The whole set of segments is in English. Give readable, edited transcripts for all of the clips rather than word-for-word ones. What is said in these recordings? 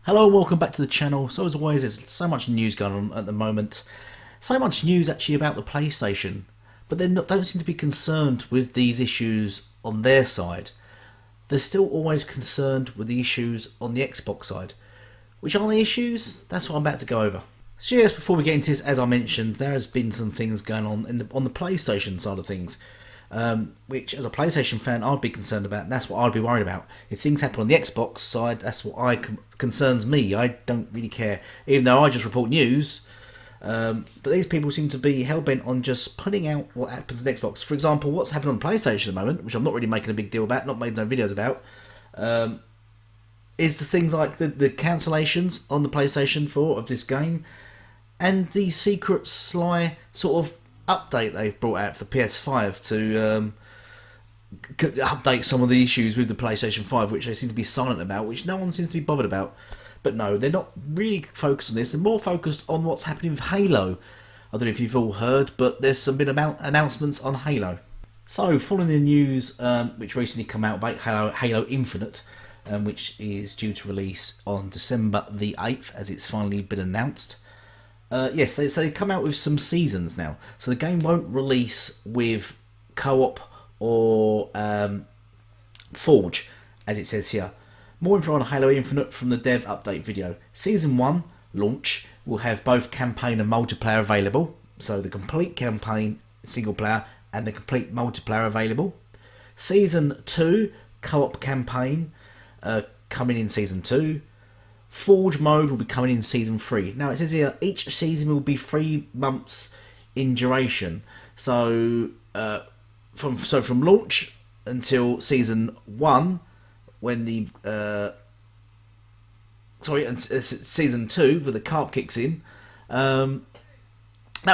Hello and welcome back to the channel. So as always, there's so much news going on at the moment. So much news actually about the PlayStation, but they don't seem to be concerned with these issues on their side. They're still always concerned with the issues on the Xbox side. Which are the issues? That's what I'm about to go over. So yes, before we get into this, as I mentioned, there has been some things going on on the PlayStation side of things. Which as a PlayStation fan I'd be concerned about, and that's what I'd be worried about. If things happen on the Xbox side, that's what concerns me. I don't really care, even though I just report news. But these people seem to be hell-bent on just putting out what happens on Xbox. For example, what's happening on PlayStation at the moment, which I'm not really making a big deal about, not made no videos about, is the things like the cancellations on the PlayStation 4 of this game, and the secret sly sort of update they've brought out for the PS5 to update some of the issues with the PlayStation 5, which they seem to be silent about, which no one seems to be bothered about. But no, they're not really focused on this. They're more focused on what's happening with Halo. I don't know if you've all heard, but there's been announcements on Halo. So, following the news which recently come out about Halo Infinite, which is due to release on December the 8th, as it's finally been announced. Yes, they come out with some seasons now. So the game won't release with co-op or Forge, as it says here. More info on Halo Infinite from the dev update video. Season 1 launch will have both campaign and multiplayer available. So the complete campaign single player and the complete multiplayer available. Season 2 co-op campaign coming in Season 2. Forge mode will be coming in Season 3. Now it says here each season will be 3 months in duration. So from launch until Season 1, when the Season 2, where the carp kicks in, that'll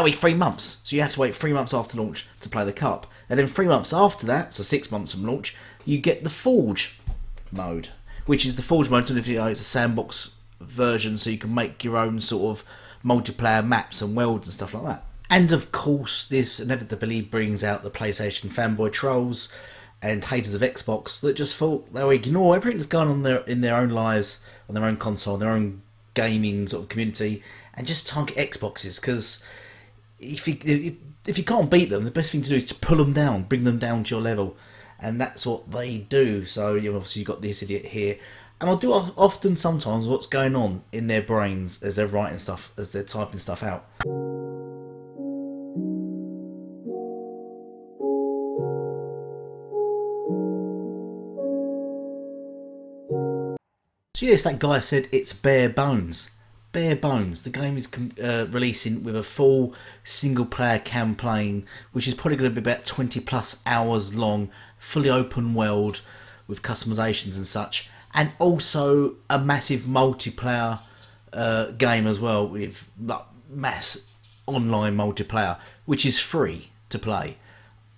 be 3 months. So you have to wait 3 months after launch to play the carp, and then 3 months after that, so 6 months from launch, you get the Forge mode, which is the Forge mode. It's a sandbox version, so you can make your own sort of multiplayer maps and worlds and stuff like that. And of course, this inevitably brings out the PlayStation fanboy trolls and haters of Xbox that just thought they'll ignore everything that's going on in their own lives, on their own console, their own gaming sort of community, and just target Xboxes. Because if you can't beat them, the best thing to do is to pull them down, bring them down to your level. And that's what they do. So obviously you've got this idiot here, and I'll do often sometimes what's going on in their brains as they're writing stuff, as they're typing stuff out. So yes, that guy said it's bare bones. Bare bones. The game is releasing with a full single player campaign, which is probably going to be about 20 plus hours long, fully open world with customizations and such, and also a massive multiplayer game as well, with mass online multiplayer, which is free to play.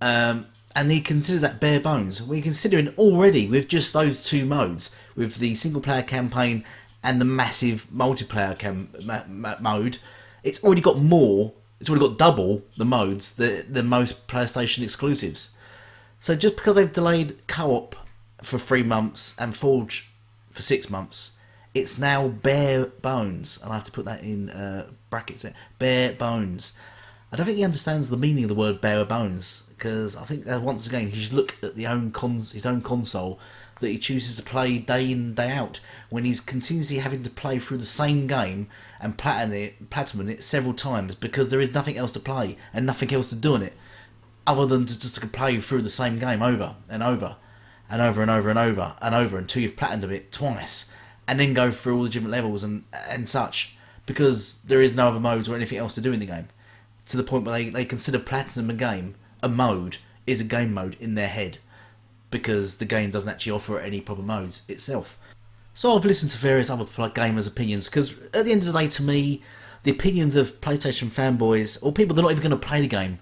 And he considers that bare bones. We're considering already with just those 2 modes, with the single player campaign and the massive multiplayer mode, it's already got more. It's already got double the modes than most PlayStation exclusives. So just because they've delayed co-op for 3 months and Forge for 6 months, it's now bare bones. And I have to put that in brackets there. Bare bones. I don't think he understands the meaning of the word bare bones, because I think that once again he should look at his own console that he chooses to play day in day out, when he's continuously having to play through the same game and platinum it several times, because there is nothing else to play and nothing else to do in it other than to play through the same game over and over and over and over and over and over until you've platinumed it twice, and then go through all the different levels and such, because there is no other modes or anything else to do in the game, to the point where they consider platinum a mode is a game mode in their head, because the game doesn't actually offer any proper modes itself. So I've listened to various other gamers' opinions, because at the end of the day, to me, the opinions of PlayStation fanboys, or people that are not even going to play the game,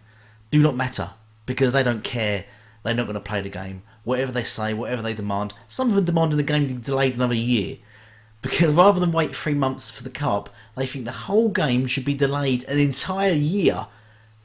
do not matter, because they don't care. They're not going to play the game. Whatever they say, whatever they demand. Some of them demanding the game to be delayed another year, because rather than wait 3 months for the co-op, they think the whole game should be delayed an entire year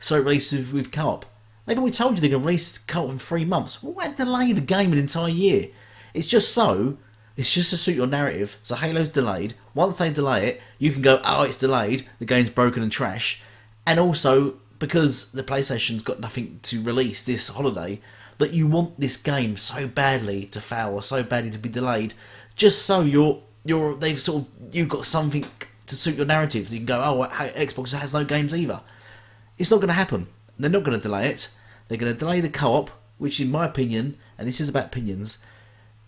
so it releases with co-op. They've already told you they're going to release co-op in 3 months. Why delay the game an entire year? It's just so It's just to suit your narrative. So Halo's delayed. Once they delay it, you can go, oh, it's delayed. The game's broken and trash. And also, because the PlayStation's got nothing to release this holiday, that you want this game so badly to fail or so badly to be delayed, just so you've got something to suit your narrative. So you can go, oh, Xbox has no games either. It's not going to happen. They're not going to delay it. They're going to delay the co-op, which in my opinion, and this is about opinions,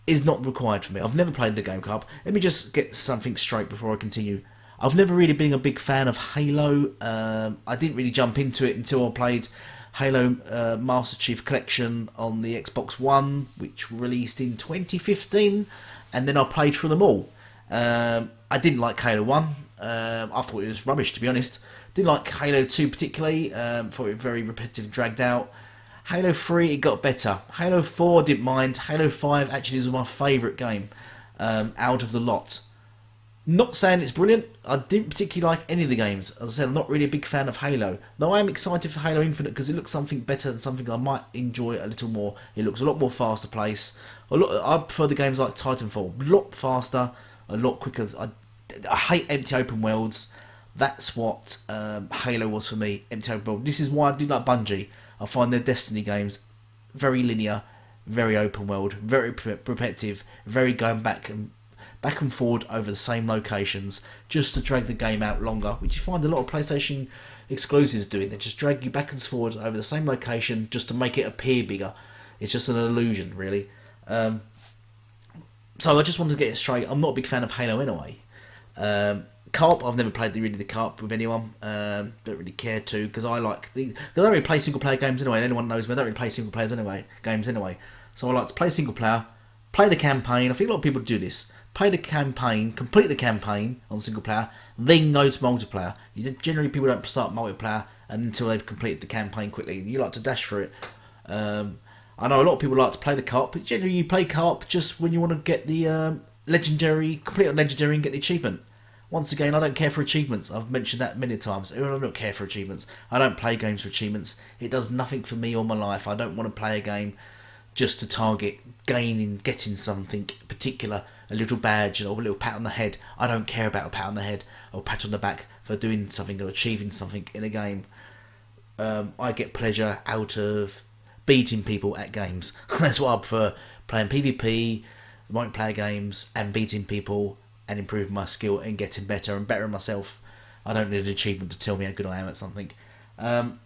is not required for me. I've never played the game co-op. Let me just get something straight before I continue. I've never really been a big fan of Halo. I didn't really jump into it until I played Halo Master Chief Collection on the Xbox One, which released in 2015, and then I played through them all. I didn't like Halo 1. I thought it was rubbish, to be honest. Didn't like Halo 2 particularly. Thought it was very repetitive and dragged out. Halo 3, it got better. Halo 4, didn't mind. Halo 5 actually is my favourite game out of the lot. Not saying it's brilliant. I didn't particularly like any of the games. As I said, I'm not really a big fan of Halo. Though I am excited for Halo Infinite because it looks something better and something I might enjoy a little more. It looks a lot more faster paced. I prefer the games like Titanfall. A lot faster, a lot quicker. I hate empty open worlds. That's what Halo was for me, empty open world. This is why I do like Bungie. I find their Destiny games very linear, very open world, very repetitive, very going back and forward over the same locations just to drag the game out longer, which you find a lot of PlayStation exclusives doing. They just drag you back and forward over the same location just to make it appear bigger. It's just an illusion, really. So I just wanted to get it straight. I'm not a big fan of Halo anyway. Co-op, I've never played the co-op with anyone. Don't really care to, because I don't really play single player games anyway. Anyone knows me, I don't really play single players games anyway. So I like to play single player, play the campaign. I think a lot of people do this. Play the campaign, complete the campaign on single player, then go to multiplayer. Generally, people don't start multiplayer until they've completed the campaign quickly. You like to dash through it. I know a lot of people like to play the co-op, but generally you play co-op just when you want to get the legendary, complete on legendary and get the achievement. Once again, I don't care for achievements. I've mentioned that many times. I don't care for achievements. I don't play games for achievements. It does nothing for me or my life. I don't want to play a game just to target getting something particular, a little badge or a little pat on the head. I don't care about a pat on the head or a pat on the back for doing something or achieving something in a game. I get pleasure out of beating people at games. That's what I prefer, playing PvP, multiplayer games, and beating people and improving my skill and getting better and bettering myself. I don't need an achievement to tell me how good I am at something. But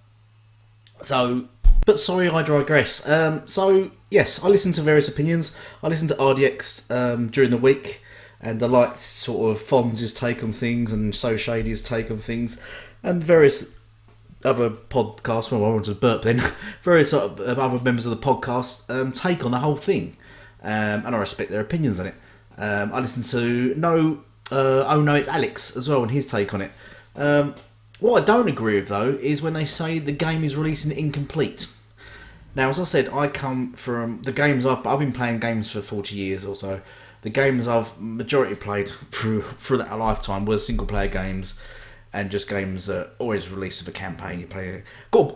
sorry, I digress. So, yes, I listen to various opinions. I listen to RDX during the week, and I like sort of Fonz's take on things and So Shady's take on things, and various other podcasts, well, I wanted to burp then, various other members of the podcast take on the whole thing. And I respect their opinions on it. I listen to it's Alex as well, and his take on it. What I don't agree with, though, is when they say the game is releasing incomplete. Now, as I said, I come from the games I've been playing games for 40 years or so. The games I've majority played through that lifetime were single player games and just games that always released with a campaign you play.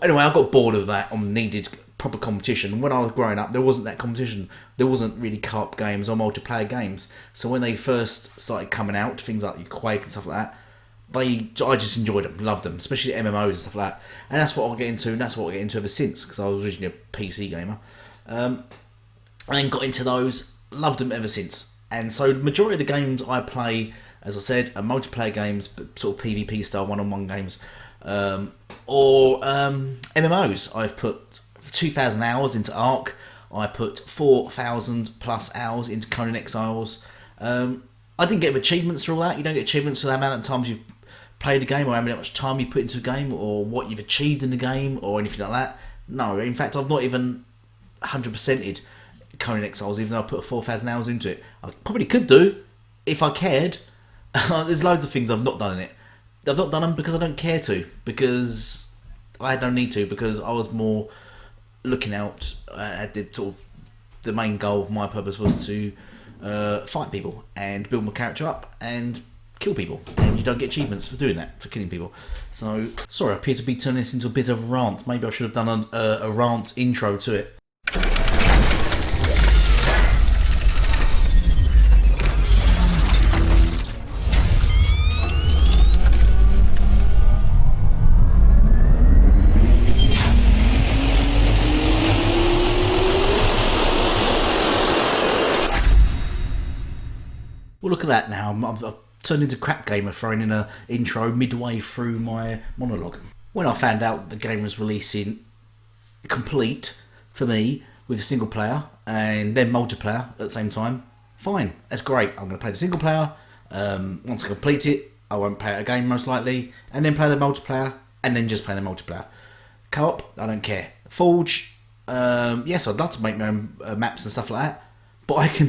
Anyway, I got bored of that and needed proper competition. When I was growing up, there wasn't that competition. There wasn't really co-op games or multiplayer games. So when they first started coming out, things like Quake and stuff like that, I just enjoyed them, loved them, especially MMOs and stuff like that. And that's what I'll get into, and that's what I'll get into ever since, because I was originally a PC gamer. And then got into those, loved them ever since. And so the majority of the games I play, as I said, are multiplayer games, but sort of PvP style one-on-one games, or MMOs. I've put 2,000 hours into Ark. I put 4,000 plus hours into Conan Exiles. I didn't get achievements for all that. You don't get achievements for the amount of times you've played a game, or how much time you put into a game, or what you've achieved in the game, or anything like that. No, in fact, I've not even 100%ed Conan Exiles, even though I put 4,000 hours into it. I probably could do, if I cared. There's loads of things I've not done in it. I've not done them because I don't care to, because I had no need to, because I was more looking out at the main goal of my purpose was to fight people and build my character up and kill people, and you don't get achievements for doing that, for killing people. So, sorry, I appear to be turning this into a bit of a rant. Maybe I should have done a rant intro to it. at that now. I've turned into crap gamer, throwing in a intro midway through my monologue. When I found out the game was releasing complete for me with a single player and then multiplayer at the same time, fine, that's great. I'm going to play the single player. Once I complete it, I won't play it again most likely, and then play the multiplayer, and then just play the multiplayer. Co-op, I don't care. Forge, yes, I'd love to make my own maps and stuff like that, but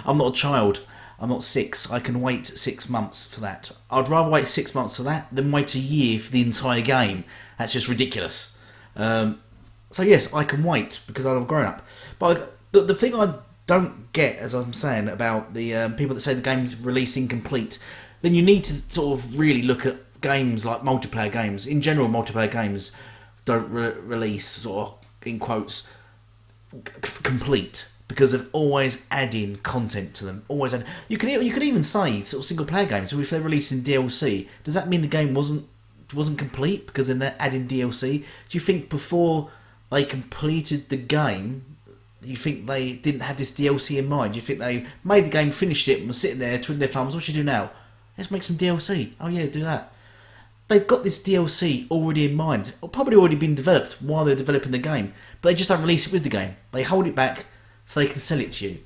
I'm not a child. I'm not 6. I can wait 6 months for that. I'd rather wait 6 months for that than wait a year for the entire game. That's just ridiculous. So yes, I can wait because I'm a grown up. But the thing I don't get, as I'm saying, about the people that say the game's released incomplete, then you need to sort of really look at games like multiplayer games. In general, multiplayer games don't release, sort of, in quotes, complete, because they're always adding content to them. Always add. You can even say sort of single player games. So if they're releasing DLC, does that mean the game wasn't complete because then they're adding DLC? Do you think before they completed the game, you think they didn't have this DLC in mind? You think they made the game, finished it, and were sitting there twiddling their thumbs? What should you do now? Let's make some DLC. Oh yeah, do that. They've got this DLC already in mind, or probably already been developed while they're developing the game, but they just don't release it with the game. They hold it back so they can sell it to you.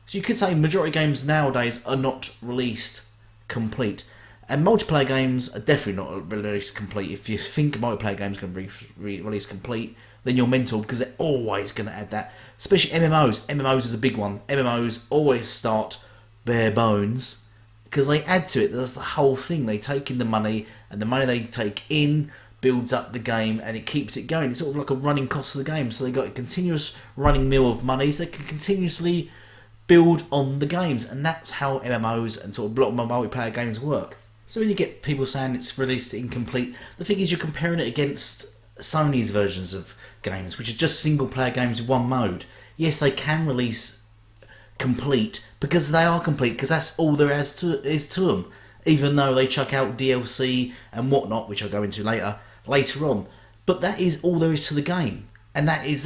So you could say majority of games nowadays are not released complete. And multiplayer games are definitely not released complete. If you think a multiplayer game is going to be released complete, then you're mental, because they're always going to add that. Especially MMOs. MMOs is a big one. MMOs always start bare bones because they add to it. That's the whole thing. They take in the money, and the money they take in builds up the game and it keeps it going. It's sort of like a running cost of the game. So they got a continuous running mill of money, so they can continuously build on the games. And that's how MMOs and sort of block multiplayer games work. So when you get people saying it's released incomplete, the thing is you're comparing it against Sony's versions of games, which are just single player games with one mode. Yes, they can release complete because they are complete, because that's all there is to them, even though they chuck out DLC and whatnot, which I'll go into later on. But that is all there is to the game, and this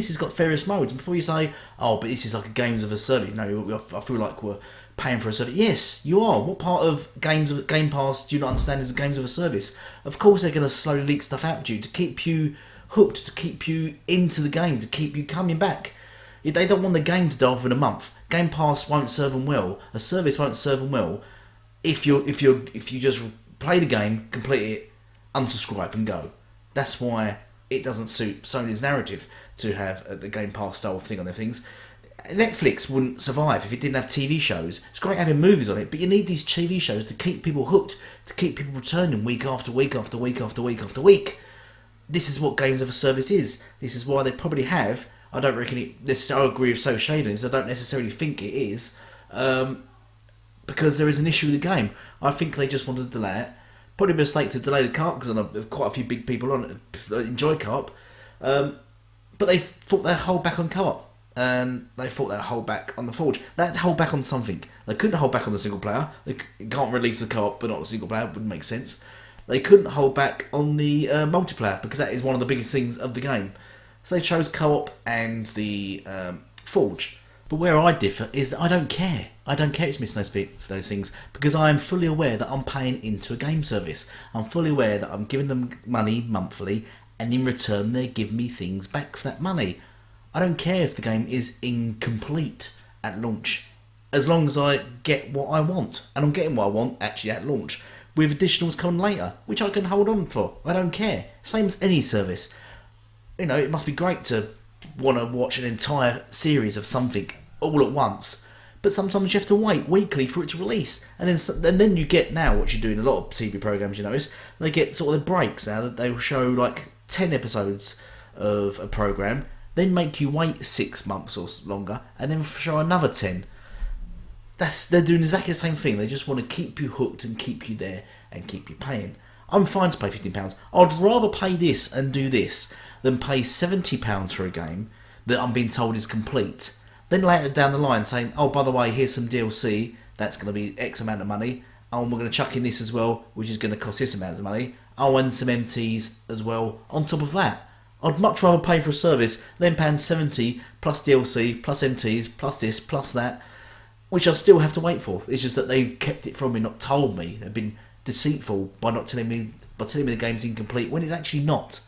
has got various modes. And before you say, oh, but this is like a games of a service, I feel like we're paying for a service. Yes, you are. What part of Game Pass do you not understand is the games of a service? Of course they're going to slowly leak stuff out to you to keep you hooked, to keep you into the game, to keep you coming back. They don't want the game to die off in a month. Game Pass won't serve them well. A service won't serve them well if you just play the game, complete it, unsubscribe and go. That's why it doesn't suit Sony's narrative to have the Game Pass style thing on their things. Netflix wouldn't survive if it didn't have TV shows. It's great having movies on it, but you need these TV shows to keep people hooked, to keep people returning week after week after week after week after week. This is what games of a service is. This is why they probably have. I don't reckon I agree with Social Shadings. I don't necessarily think it is, because there is an issue with the game. I think they just wanted to delay it. Probably a mistake to delay the co-op, because I know quite a few big people on it that enjoy co-op. But they thought they'd hold back on co-op. And they thought they'd hold back on the Forge. They had to hold back on something. They couldn't hold back on the single player. They can't release the co-op but not the single player. It wouldn't make sense. They couldn't hold back on the multiplayer, because that is one of the biggest things of the game. So they chose co-op and the Forge. But where I differ is that I don't care. I don't care it's missing those things, because I am fully aware that I'm paying into a game service. I'm fully aware that I'm giving them money monthly, and in return they give me things back for that money. I don't care if the game is incomplete at launch, as long as I get what I want. And I'm getting what I want actually at launch, with additionals coming later, which I can hold on for. I don't care. Same as any service. It must be great to want to watch an entire series of something all at once, but sometimes you have to wait weekly for it to release. And then you get, now what you do in a lot of TV programs, you notice, they get sort of the breaks now, that they will show like 10 episodes of a program, then make you wait 6 months or longer, and then show another 10. They're doing exactly the same thing. They just want to keep you hooked and keep you there and keep you paying. I'm fine to pay £15. I'd rather pay this and do this than pay £70 for a game that I'm being told is complete. Then later down the line saying, oh, by the way, here's some DLC, that's going to be X amount of money. Oh, and we're going to chuck in this as well, which is going to cost this amount of money. Oh, and some MTs as well on top of that. I'd much rather pay for a service than paying 70 plus DLC plus MTs plus this plus that. which I still have to wait for. It's just that they kept it from me, not told me. They've been deceitful by not telling me the game's incomplete when it's actually not.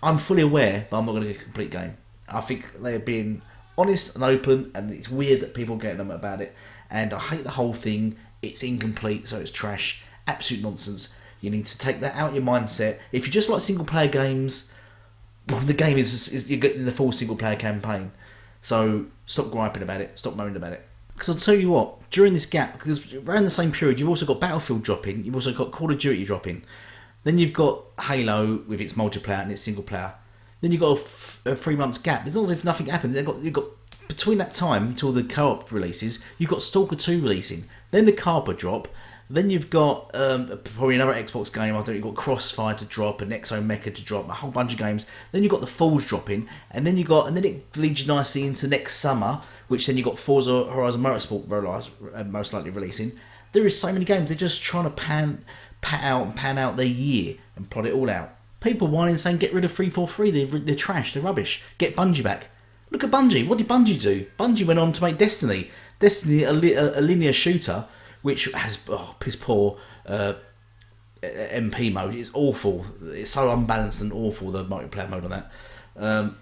I'm fully aware that I'm not going to get a complete game. I think they're being honest and open, and it's weird that people are getting them about it. And I hate the whole thing. It's incomplete, so it's trash. Absolute nonsense. You need to take that out of your mindset. If you just like single player games, well, the game is you're getting the full single player campaign. So stop griping about it. Stop moaning about it. Because I'll tell you what, during this gap, because around the same period, you've also got Battlefield dropping, you've also got Call of Duty dropping, then you've got Halo with its multiplayer and its single player. Then you've got a 3 months gap. It's not as if nothing happened. You've got between that time until the co-op releases, you've got Stalker 2 releasing, then the Carper drop, then you've got probably another Xbox game. I think you've got Crossfire to drop, and Exo Mecha to drop, a whole bunch of games. Then you've got the Falls dropping, and then it leads you nicely into next summer, which then you've got Forza Horizon Motorsport most likely releasing. There is so many games. They're just trying to pan out their year and plot it all out. People whining saying get rid of 343. They're trash. They're rubbish. Get Bungie back. Look at Bungie. What did Bungie do? Bungie went on to make Destiny. Destiny, a linear shooter, which has piss poor MP mode. It's awful. It's so unbalanced and awful, the multiplayer mode on that.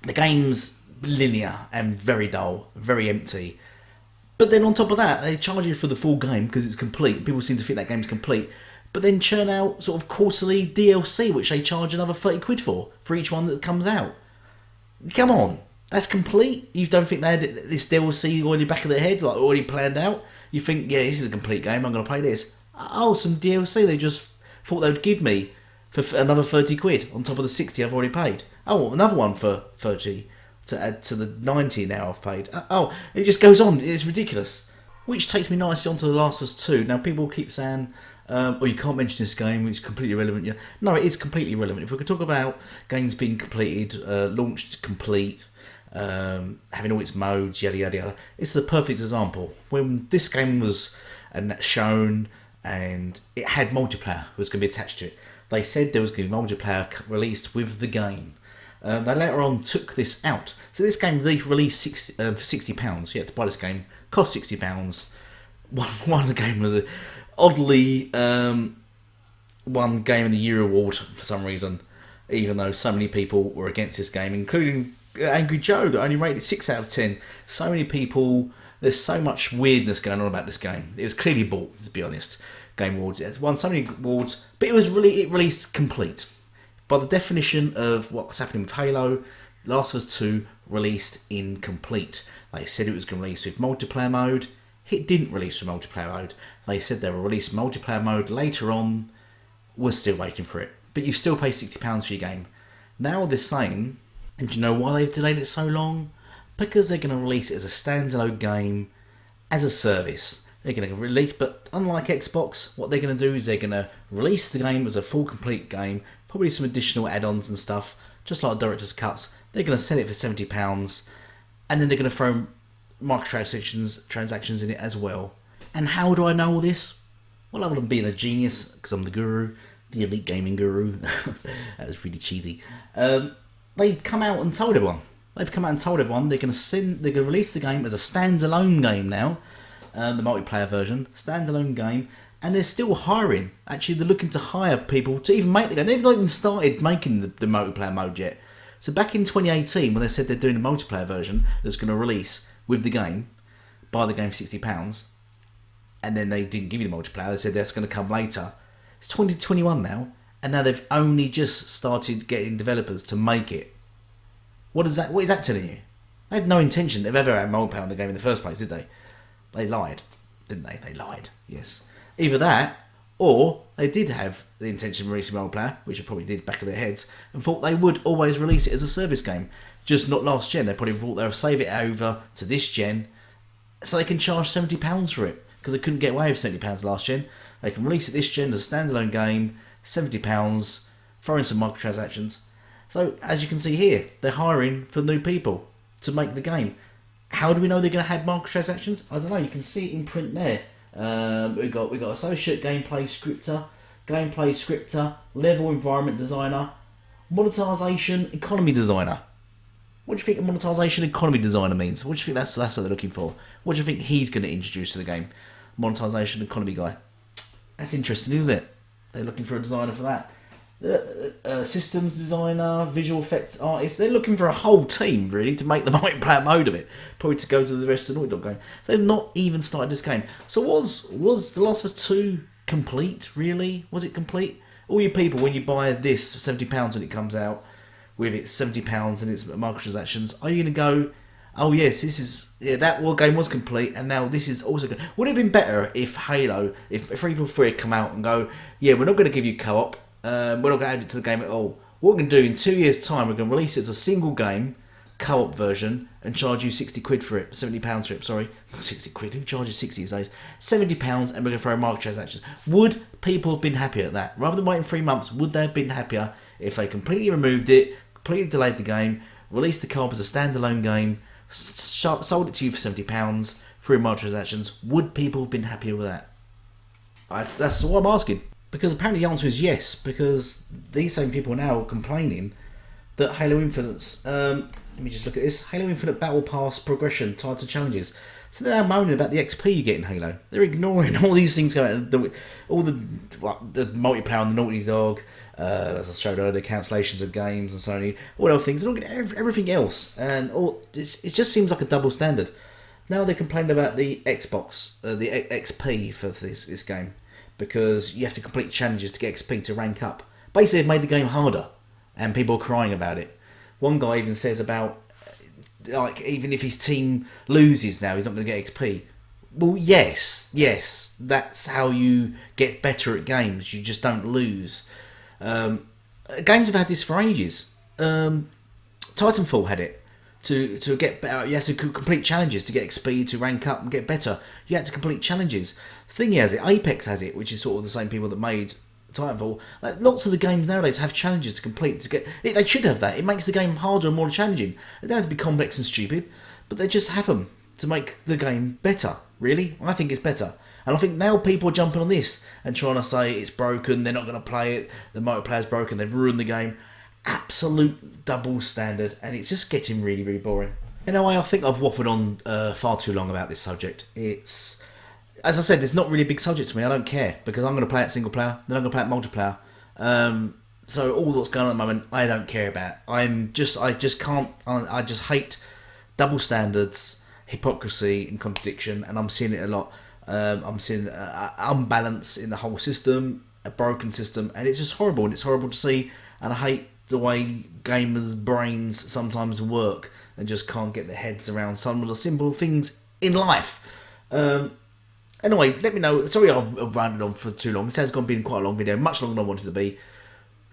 The game's linear and very dull, very empty. But then on top of that, they charge you for the full game because it's complete. People seem to think that game's complete. But then churn out sort of quarterly DLC, which they charge another 30 quid for each one that comes out. Come on, that's complete? You don't think they had this DLC already back of their head, like already planned out? You think, yeah, this is a complete game, I'm going to play this. Oh, some DLC they just thought they would give me for another 30 quid on top of the 60 I've already paid. Oh, another one for 30 to add to the 90 now I've paid. Oh, it just goes on. It's ridiculous. Which takes me nicely onto The Last of Us 2. Now, people keep saying, you can't mention this game, it's completely irrelevant. Yeah. No, it is completely irrelevant. If we could talk about games being completed, launched complete, having all its modes, yada yada yada, it's the perfect example. When this game was shown and it had multiplayer was going to be attached to it, they said there was going to be multiplayer released with the game. They later on took this out. So this game they released for £60. You had to buy this game, cost £60. Won the game of the oddly won Game of the Year award for some reason, even though so many people were against this game, including Angry Joe that only rated 6 out of 10. So many people, there's so much weirdness going on about this game. It was clearly bought, to be honest. Game Awards, it's won so many awards, but it released complete. By the definition of what's happening with Halo, Last of Us 2 released incomplete. They said it was going to release with multiplayer mode. It didn't release with multiplayer mode. They said they will release multiplayer mode later on. We're still waiting for it. But you still pay £60 for your game. Now they're saying, and do you know why they've delayed it so long? Because they're going to release it as a standalone game, as a service. They're going to release, but unlike Xbox, what they're going to do is they're going to release the game as a full complete game, probably some additional add-ons and stuff, just like Director's Cuts. They're going to sell it for £70, and then they're going to throw microtransactions in it as well. And how do I know all this? Well, I wouldn't be a genius, because I'm the guru, the elite gaming guru. That was really cheesy. They've come out and told everyone. They're going to release the game as a standalone game now. The multiplayer version, standalone game, and they're still hiring. Actually, they're looking to hire people to even make the game. They've not even started making the multiplayer mode yet. So back in 2018, when they said they're doing a multiplayer version that's going to release with the game, buy the game for £60, and then they didn't give you the multiplayer, they said that's going to come later. It's 2021 now, and now they've only just started getting developers to make it. What is that telling you? They had no intention they've ever had multiplayer on the game in the first place, did they? They lied, didn't they? They lied, yes. Either that, or they did have the intention of releasing multiplayer, which they probably did back of their heads, and thought they would always release it as a service game. Just not last gen. They probably thought they would save it over to this gen, so they can charge £70 for it, because they couldn't get away with £70 last gen. They can release it this gen as a standalone game, £70, throw in some microtransactions. So, as you can see here, they're hiring for new people to make the game. How do we know they're going to have microtransactions? I don't know. You can see it in print there. We've got associate gameplay scripter, level environment designer, monetization economy designer. What do you think a monetization economy designer means? What do you think that's what they're looking for? What do you think he's going to introduce to the game? Monetization economy guy. That's interesting, isn't it? They're looking for a designer for that. Systems designer, visual effects artist. They're looking for a whole team, really, to make the multiplayer mode of it. Probably to go to the rest of the Naughty Dog game. So they've not even started this game. So was The Last of Us 2 complete, really? Was it complete? All you people, when you buy this for £70 when it comes out, with its £70 and its microtransactions, are you going to go, oh yes, this is, yeah, that game was complete, and now this is also good. Would it have been better if Halo, if Evil 3 had come out and go, yeah, we're not going to give you co-op, we're not going to add it to the game at all. What we're going to do in 2 years' time, we're going to release it as a single game, co-op version, and charge you £60 for it, £70 for it, sorry. 60 quid, who charges 60 these days? £70, and we're going to throw microtransactions. Would people have been happier at that? Rather than waiting 3 months, would they have been happier if they completely removed it, completely delayed the game, released the co-op as a standalone game, sold it to you for £70 through microtransactions? Would people have been happier with that? That's what I'm asking. Because apparently the answer is yes, because these same people are now complaining that Halo Infinite's, let me just look at this, Halo Infinite Battle Pass progression tied to challenges. So they're now moaning about the XP you get in Halo. They're ignoring all these things going on, all the multiplayer on the Naughty Dog, as I showed earlier, cancellations of games and so on, all other things, and everything else. And it just seems like a double standard. Now they're complaining about the Xbox, the XP for this game, because you have to complete challenges to get XP to rank up. Basically, they've made the game harder, and people are crying about it. One guy even says about, like, even if his team loses now, he's not going to get XP. Well, yes, that's how you get better at games. You just don't lose. Games have had this for ages. Titanfall had it. To get better, you have to complete challenges to get XP, to rank up and get better. You had to complete challenges. Thingy has it, Apex has it, which is sort of the same people that made Titanfall. Like, lots of the games nowadays have challenges to complete to get. They should have that. It makes the game harder and more challenging. They don't have to be complex and stupid, but they just have them to make the game better. Really, I think it's better. And I think now people are jumping on this and trying to say it's broken, they're not going to play it, the multiplayer's broken, they've ruined the game. Absolute double standard, and it's just getting really, really boring. Anyway, I think I've waffled on far too long about this subject. It's, as I said, it's not really a big subject to me. I don't care, because I'm going to play it single player, then I'm going to play it multiplayer. So all that's going on at the moment, I don't care about. I just hate double standards, hypocrisy and contradiction, and I'm seeing it a lot. I'm seeing unbalance in the whole system, a broken system, and it's just horrible, and it's horrible to see, and I hate the way gamers' brains sometimes work and just can't get their heads around some of the simple things in life. Anyway, let me know. Sorry I've ranted on for too long. This has been quite a long video, much longer than I wanted it to be.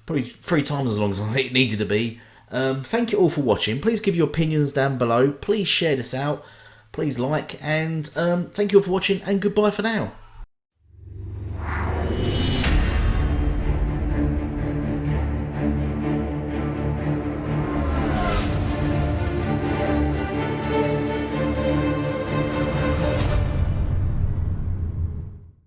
Probably 3 times as long as I think it needed to be. Thank you all for watching. Please give your opinions down below. Please share this out. Please like, and thank you all for watching, and goodbye for now.